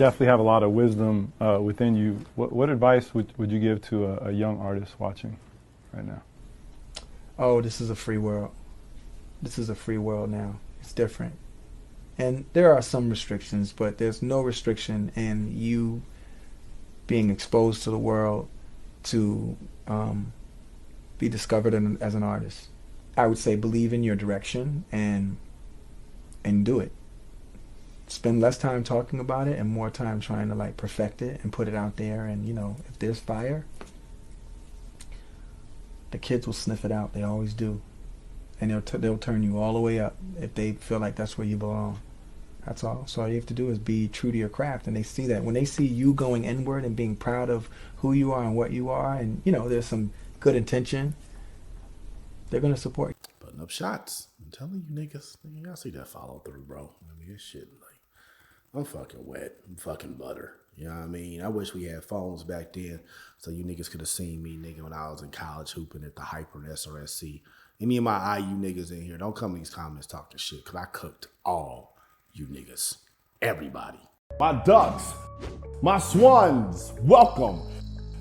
Definitely have a lot of wisdom within you. What advice would you give to a young artist watching right now? Oh, this is a free world. This is a free world now. It's different. And there are some restrictions, but there's no restriction in you being exposed to the world to be discovered as an artist. I would say believe in your direction and do it. Spend less time talking about it and more time trying to like perfect it and put it out there. And you know, if there's fire, the kids will sniff it out. They always do, and they'll turn you all the way up if they feel like that's where you belong. That's all. So all you have to do is be true to your craft, and they see that. When they see you going inward and being proud of who you are and what you are, and you know there's some good intention, they're gonna support you. Putting up shots. I'm telling you niggas, y'all see that follow through, bro. I mean, this shit, like, I'm fucking wet. I'm fucking butter. You know what I mean? I wish we had phones back then so you niggas could have seen me, nigga, when I was in college hooping at the Hyper and SRSC. Any of my IU niggas in here, don't come in these comments talking shit, because I cooked all you niggas. Everybody. My ducks, my swans, welcome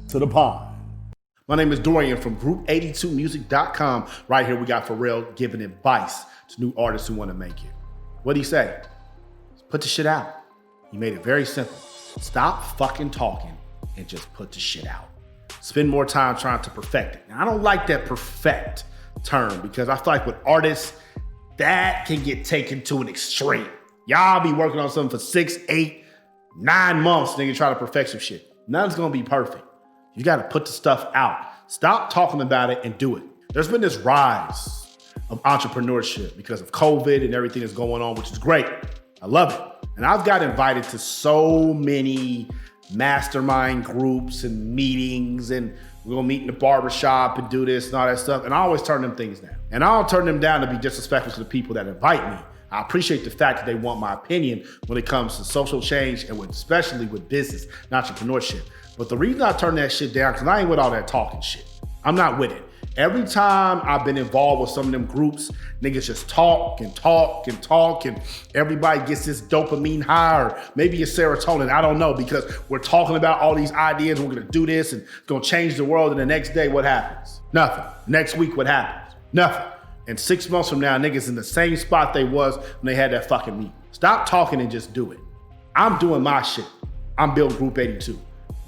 to the pond. My name is Dorian from Group82Music.com. Right here we got Pharrell giving advice to new artists who want to make it. What'd he say? Put the shit out. He made it very simple. Stop fucking talking and just put the shit out. Spend more time trying to perfect it. Now, I don't like that perfect term because I feel like with artists, that can get taken to an extreme. Y'all be working on something for 6, 8, 9 months, nigga, try to perfect some shit. Nothing's gonna be perfect. You gotta put the stuff out. Stop talking about it and do it. There's been this rise of entrepreneurship because of COVID and everything that's going on, which is great. I love it. And I've got invited to so many mastermind groups and meetings, and we're gonna meet in the barbershop and do this and all that stuff. And I always turn them things down. And I don't turn them down to be disrespectful to the people that invite me. I appreciate the fact that they want my opinion when it comes to social change and especially with business and entrepreneurship. But the reason I turn that shit down, because I ain't with all that talking shit. I'm not with it. Every time I've been involved with some of them groups, niggas just talk and talk and talk, and everybody gets this dopamine high, or maybe it's serotonin, I don't know, because we're talking about all these ideas, we're gonna do this and it's gonna change the world, and the next day, what happens? Nothing. Next week, what happens? Nothing. And 6 months from now, niggas in the same spot they was when they had that fucking meeting. Stop talking and just do it. I'm doing my shit. I'm building Group 82.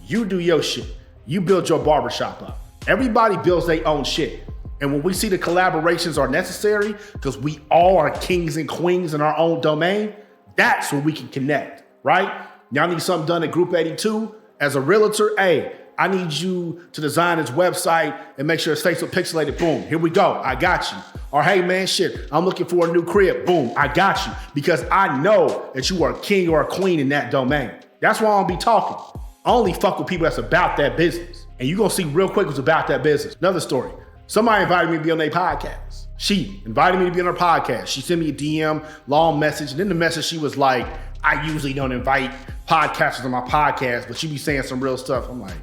You do your shit. You build your barbershop up. Everybody builds their own shit. And when we see the collaborations are necessary, because we all are kings and queens in our own domain, that's when we can connect, right? Y'all need something done at Group 82? As a realtor, hey, I need you to design his website and make sure it's Facebook pixelated. Boom, here we go, I got you. Or hey man, shit, I'm looking for a new crib. Boom, I got you. Because I know that you are a king or a queen in that domain. That's why I don't be talking. I only fuck with people that's about that business. And you're gonna see real quick who's about that business. Another story. Somebody invited me to be on their podcast. She invited me to be on her podcast. She sent me a DM, long message. And in the message, she was like, I usually don't invite podcasters on my podcast, but she be saying some real stuff. I'm like,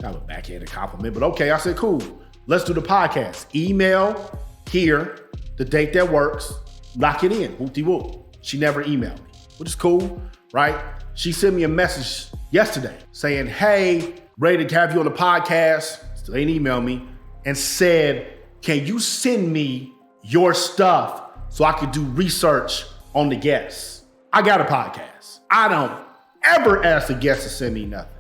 kind of a backhanded compliment, but okay. I said, cool. Let's do the podcast. Email here, the date that works, lock it in, whoop-de-whoop. She never emailed me, which is cool, right? She sent me a message yesterday saying, hey, ready to have you on the podcast. Still ain't emailed me. And said, can you send me your stuff so I could do research on the guests? I got a podcast. I don't ever ask the guests to send me nothing.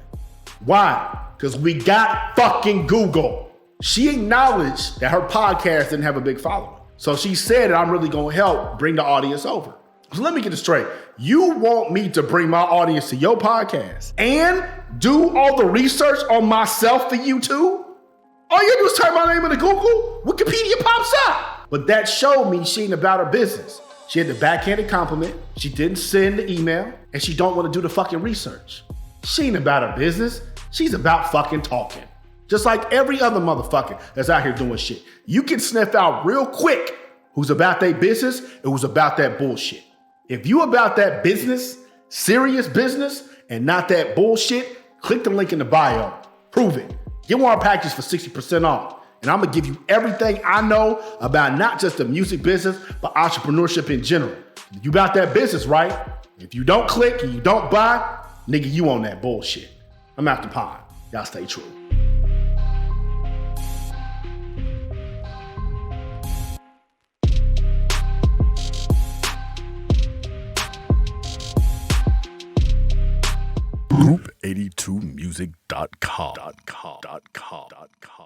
Why? Because we got fucking Google. She acknowledged that her podcast didn't have a big following. So she said, I'm really gonna help bring the audience over. So let me get this straight. You want me to bring my audience to your podcast and do all the research on myself for you too? All you do is type my name into Google, Wikipedia pops up. But that showed me she ain't about her business. She had the backhanded compliment, she didn't send the email, and she don't want to do the fucking research. She ain't about her business, she's about fucking talking. Just like every other motherfucker that's out here doing shit. You can sniff out real quick who's about their business and who's about that bullshit. If you about that business, serious business, and not that bullshit, click the link in the bio, prove it. Get one of our packages for 60% off. And I'm gonna give you everything I know about not just the music business, but entrepreneurship in general. You about that business, right? If you don't click and you don't buy, Nigga, you on that bullshit. I'm out the pod. Y'all stay true. Group82music.com.